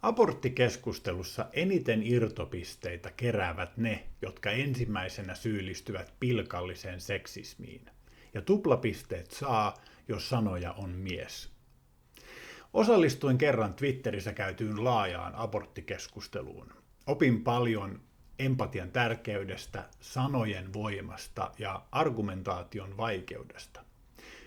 Aborttikeskustelussa eniten irtopisteitä keräävät ne, jotka ensimmäisenä syyllistyvät pilkalliseen seksismiin. Ja tuplapisteet saa, jos sanoja on mies. Osallistuin kerran Twitterissä käytyyn laajaan aborttikeskusteluun. Opin paljon empatian tärkeydestä, sanojen voimasta ja argumentaation vaikeudesta.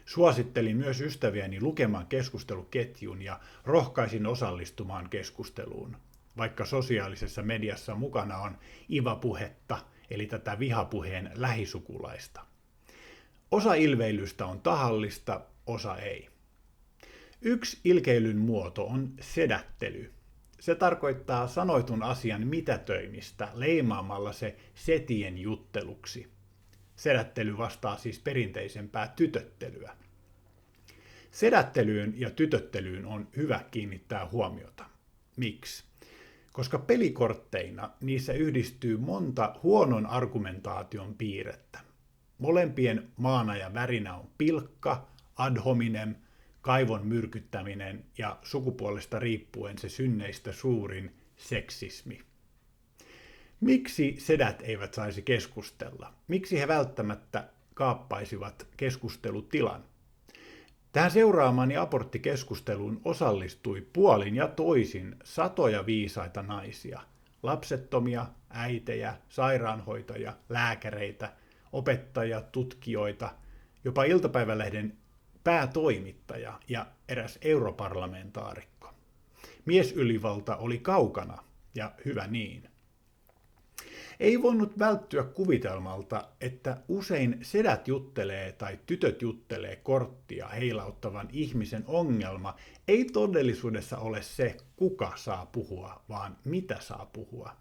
Suosittelin myös ystäviäni lukemaan keskusteluketjun ja rohkaisin osallistumaan keskusteluun, vaikka sosiaalisessa mediassa mukana on IVA-puhetta, eli tätä vihapuheen lähisukulaista. Osa ilveilystä on tahallista, osa ei. Yksi ilkeilyn muoto on sedättely. Se tarkoittaa sanoitun asian mitätöimistä leimaamalla se setien jutteluksi. Sedättely vastaa siis perinteisempää tytöttelyä. Sedättelyyn ja tytöttelyyn on hyvä kiinnittää huomiota. Miksi? Koska pelikortteina niissä yhdistyy monta huonon argumentaation piirrettä. Molempien maana ja värinä on pilkka, ad hominem, kaivon myrkyttäminen ja sukupuolesta riippuen se synneistä suurin seksismi. Miksi sedät eivät saisi keskustella? Miksi he välttämättä kaappaisivat keskustelutilan? Tähän seuraamani aborttikeskusteluun osallistui puolin ja toisin satoja viisaita naisia, lapsettomia, äitejä, sairaanhoitajia, lääkäreitä, opettajia, tutkijoita, jopa iltapäivälehden päätoimittaja ja eräs europarlamentaarikko. Miesylivalta oli kaukana, ja hyvä niin. Ei voinut välttyä kuvitelmalta, että usein sedät juttelee tai tytöt juttelee korttia heilauttavan ihmisen ongelma ei todellisuudessa ole se, kuka saa puhua, vaan mitä saa puhua.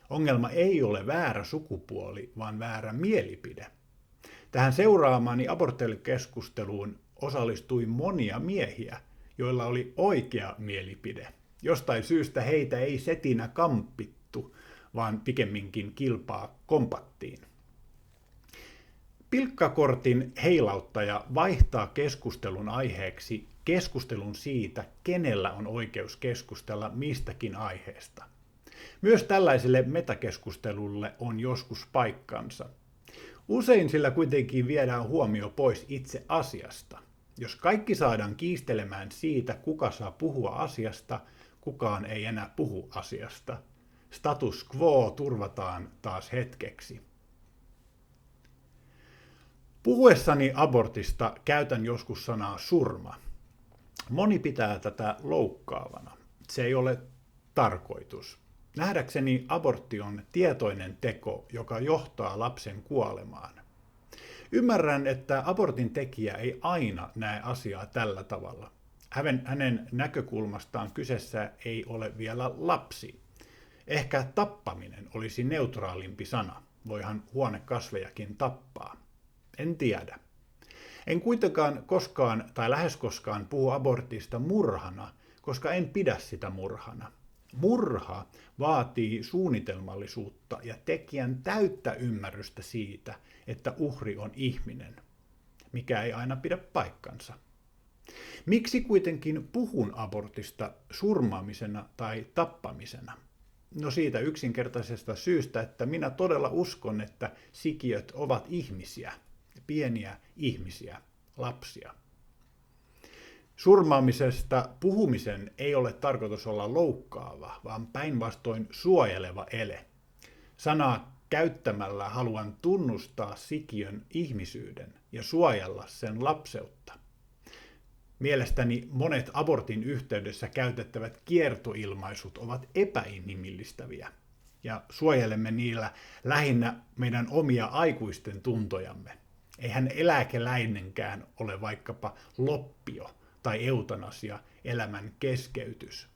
Ongelma ei ole väärä sukupuoli, vaan väärä mielipide. Tähän seuraamani aborttikeskusteluun osallistui monia miehiä, joilla oli oikea mielipide. Jostain syystä heitä ei setinä kamppittu, vaan pikemminkin kilpaa kompattiin. Pilkkakortin heilauttaja vaihtaa keskustelun aiheeksi keskustelun siitä, kenellä on oikeus keskustella mistäkin aiheesta. Myös tällaiselle metakeskustelulle on joskus paikkansa. Usein sillä kuitenkin viedään huomio pois itse asiasta. Jos kaikki saadaan kiistelemään siitä, kuka saa puhua asiasta, kukaan ei enää puhu asiasta. Status quo turvataan taas hetkeksi. Puhuessani abortista käytän joskus sanaa surma. Moni pitää tätä loukkaavana. Se ei ole tarkoitus. Nähdäkseni abortti on tietoinen teko, joka johtaa lapsen kuolemaan. Ymmärrän, että abortin tekijä ei aina näe asiaa tällä tavalla. Hänen näkökulmastaan kyseessä ei ole vielä lapsi. Ehkä tappaminen olisi neutraalimpi sana. Voihan huonekasvejakin tappaa. En tiedä. En kuitenkaan koskaan tai lähes koskaan puhu abortista murhana, koska en pidä sitä murhana. Murha vaatii suunnitelmallisuutta ja tekijän täyttä ymmärrystä siitä, että uhri on ihminen, mikä ei aina pidä paikkansa. Miksi kuitenkin puhun abortista surmaamisena tai tappamisena? No siitä yksinkertaisesta syystä, että minä todella uskon, että sikiöt ovat ihmisiä, pieniä ihmisiä, lapsia. Surmaamisesta puhumisen ei ole tarkoitus olla loukkaava, vaan päinvastoin suojeleva ele. Sanaa käyttämällä haluan tunnustaa sikiön ihmisyyden ja suojella sen lapseutta. Mielestäni monet abortin yhteydessä käytettävät kiertoilmaisut ovat epäinhimillistäviä ja suojelemme niillä lähinnä meidän omia aikuisten tuntojamme. Eihän eläkeläinenkään ole vaikkapa loppio tai eutanasia, elämän keskeytys.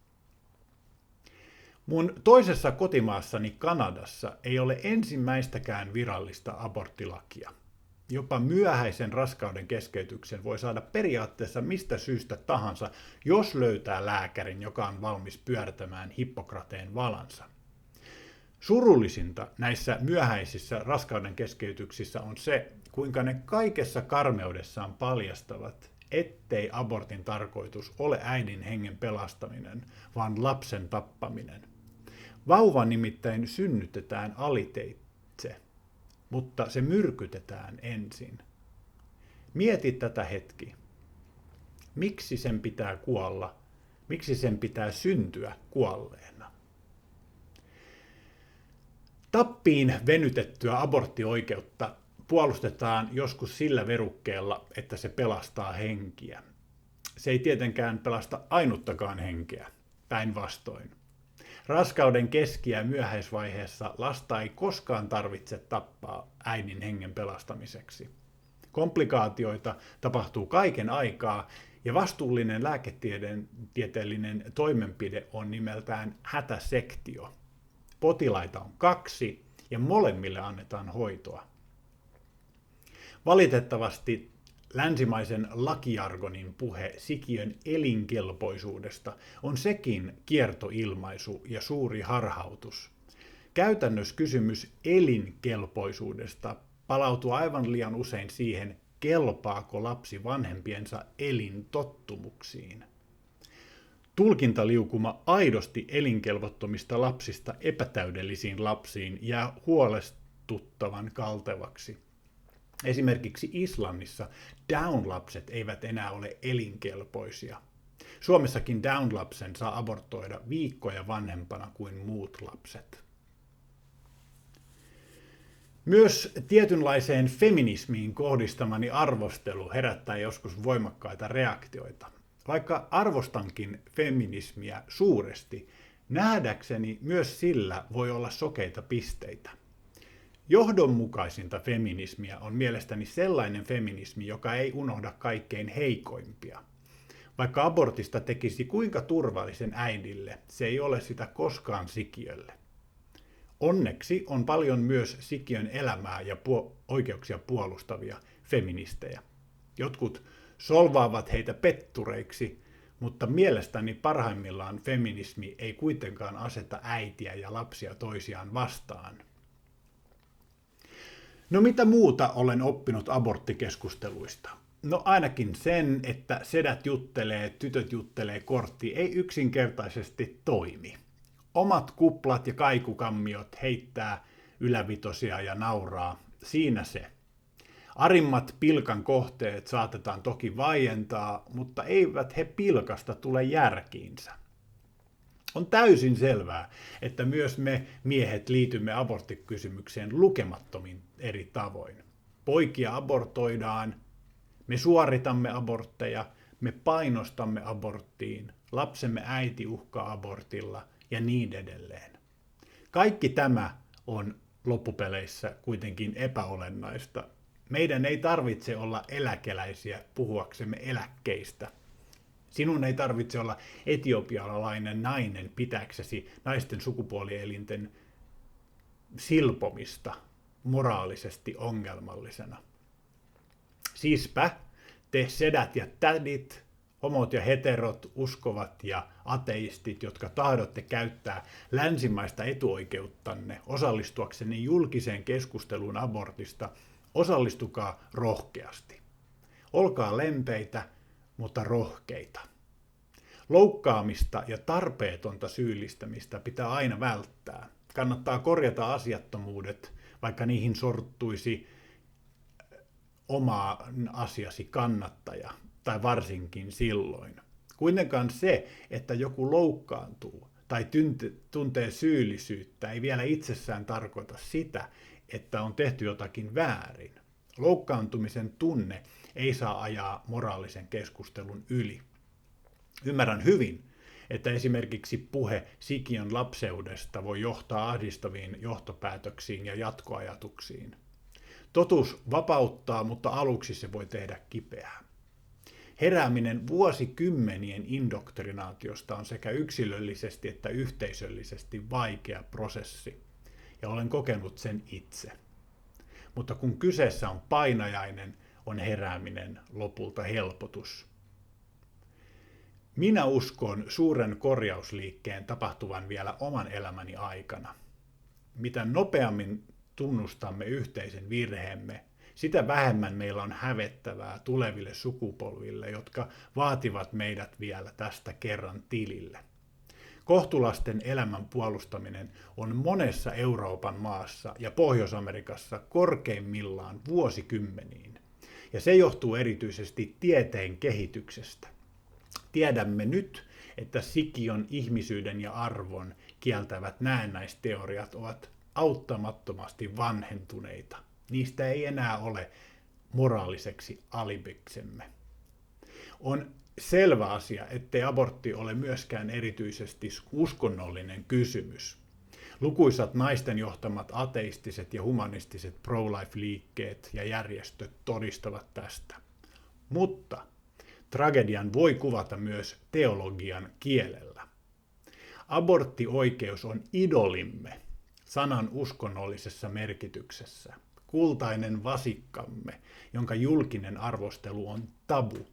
Mun toisessa kotimaassani Kanadassa ei ole ensimmäistäkään virallista aborttilakia. Jopa myöhäisen raskauden keskeytyksen voi saada periaatteessa mistä syystä tahansa, jos löytää lääkärin, joka on valmis pyörtämään Hippokrateen valansa. Surullisinta näissä myöhäisissä raskauden keskeytyksissä on se, kuinka ne kaikessa karmeudessaan paljastavat, ettei abortin tarkoitus ole äidin hengen pelastaminen, vaan lapsen tappaminen. Vauva nimittäin synnytetään aliteitse, mutta se myrkytetään ensin. Mieti tätä hetki. Miksi sen pitää kuolla? Miksi sen pitää syntyä kuolleena? Tappiin venytettyä aborttioikeutta puolustetaan joskus sillä verukkeella, että se pelastaa henkiä. Se ei tietenkään pelasta ainuttakaan henkeä, päinvastoin. Raskauden keski- ja myöhäisvaiheessa lasta ei koskaan tarvitse tappaa äidin hengen pelastamiseksi. Komplikaatioita tapahtuu kaiken aikaa, ja vastuullinen lääketieteellinen toimenpide on nimeltään hätäsektio. Potilaita on 2 ja molemmille annetaan hoitoa. Valitettavasti länsimaisen lakijargonin puhe sikiön elinkelpoisuudesta on sekin kiertoilmaisu ja suuri harhautus. Käytännössä kysymys elinkelpoisuudesta palautuu aivan liian usein siihen, kelpaako lapsi vanhempiensa elintottumuksiin. Tulkintaliukuma aidosti elinkelvottomista lapsista epätäydellisiin lapsiin jää huolestuttavan kaltevaksi. Esimerkiksi Islannissa Down-lapset eivät enää ole elinkelpoisia. Suomessakin Down-lapsen saa abortoida viikkoja vanhempana kuin muut lapset. Myös tietynlaiseen feminismiin kohdistamani arvostelu herättää joskus voimakkaita reaktioita. Vaikka arvostankin feminismiä suuresti, nähdäkseni myös sillä voi olla sokeita pisteitä. Johdonmukaisinta feminismiä on mielestäni sellainen feminismi, joka ei unohda kaikkein heikoimpia. Vaikka abortista tekisi kuinka turvallisen äidille, se ei ole sitä koskaan sikiölle. Onneksi on paljon myös sikiön elämää ja oikeuksia puolustavia feministejä. Jotkut solvaavat heitä pettureiksi, mutta mielestäni parhaimmillaan feminismi ei kuitenkaan aseta äitiä ja lapsia toisiaan vastaan. No mitä muuta olen oppinut aborttikeskusteluista? No ainakin sen, että sedät juttelee, tytöt juttelee kortti ei yksinkertaisesti toimi. Omat kuplat ja kaikukammiot heittää ylävitosia ja nauraa. Siinä se. Arimmat pilkan kohteet saatetaan toki vaientaa, mutta eivät he pilkasta tule järkiinsä. On täysin selvää, että myös me miehet liitymme aborttikysymykseen lukemattomin eri tavoin. Poikia abortoidaan, me suoritamme abortteja, me painostamme aborttiin, lapsemme äiti uhkaa abortilla ja niin edelleen. Kaikki tämä on loppupeleissä kuitenkin epäolennaista. Meidän ei tarvitse olla eläkeläisiä puhuaksemme eläkkeistä. Sinun ei tarvitse olla etiopialainen nainen pitääksesi naisten sukupuolielinten silpomista moraalisesti ongelmallisena. Siispä te sedät ja tädit, homot ja heterot, uskovat ja ateistit, jotka tahdotte käyttää länsimaista etuoikeuttanne osallistuaksenne julkiseen keskusteluun abortista, osallistukaa rohkeasti. Olkaa lempeitä, mutta rohkeita. Loukkaamista ja tarpeetonta syyllistämistä pitää aina välttää. Kannattaa korjata asiattomuudet, vaikka niihin sorttuisi oma asiasi kannattaja, tai varsinkin silloin. Kuitenkaan se, että joku loukkaantuu tai tuntee syyllisyyttä, ei vielä itsessään tarkoita sitä, että on tehty jotakin väärin. Loukkaantumisen tunne ei saa ajaa moraalisen keskustelun yli. Ymmärrän hyvin, että esimerkiksi puhe sikiön lapseudesta voi johtaa ahdistaviin johtopäätöksiin ja jatkoajatuksiin. Totuus vapauttaa, mutta aluksi se voi tehdä kipeää. Herääminen vuosikymmenien indoktrinaatiosta on sekä yksilöllisesti että yhteisöllisesti vaikea prosessi, ja olen kokenut sen itse. Mutta kun kyseessä on painajainen, on herääminen lopulta helpotus. Minä uskon suuren korjausliikkeen tapahtuvan vielä oman elämäni aikana. Mitä nopeammin tunnustamme yhteisen virheemme, sitä vähemmän meillä on hävettävää tuleville sukupolville, jotka vaativat meidät vielä tästä kerran tilille. Kohtulasten elämän puolustaminen on monessa Euroopan maassa ja Pohjois-Amerikassa korkeimmillaan vuosikymmeniin. Ja se johtuu erityisesti tieteen kehityksestä. Tiedämme nyt, että sikiön, ihmisyyden ja arvon kieltävät näennäisteoriat ovat auttamattomasti vanhentuneita. Niistä ei enää ole moraaliseksi alibiksemme. On selvä asia, ettei abortti ole myöskään erityisesti uskonnollinen kysymys. Lukuisat naisten johtamat ateistiset ja humanistiset pro-life-liikkeet ja järjestöt todistavat tästä. Mutta tragedian voi kuvata myös teologian kielellä. Aborttioikeus on idolimme sanan uskonnollisessa merkityksessä, kultainen vasikkamme, jonka julkinen arvostelu on tabu.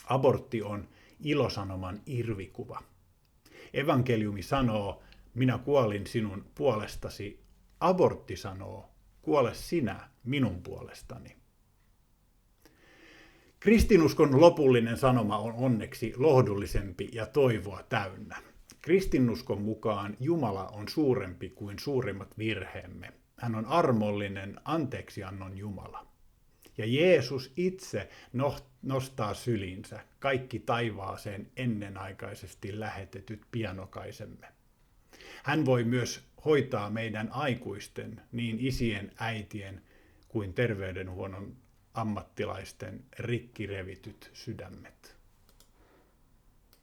Abortti on ilosanoman irvikuva. Evankeliumi sanoo, minä kuolin sinun puolestasi. Abortti sanoo, kuole sinä minun puolestani. Kristinuskon lopullinen sanoma on onneksi lohdullisempi ja toivoa täynnä. Kristinuskon mukaan Jumala on suurempi kuin suurimmat virheemme. Hän on armollinen, anteeksiannon Jumala. Ja Jeesus itse nostaa syliinsä kaikki taivaaseen ennenaikaisesti lähetetyt pianokaisemme. Hän voi myös hoitaa meidän aikuisten, niin isien, äitien kuin terveydenhuollon ammattilaisten rikki revityt sydämet.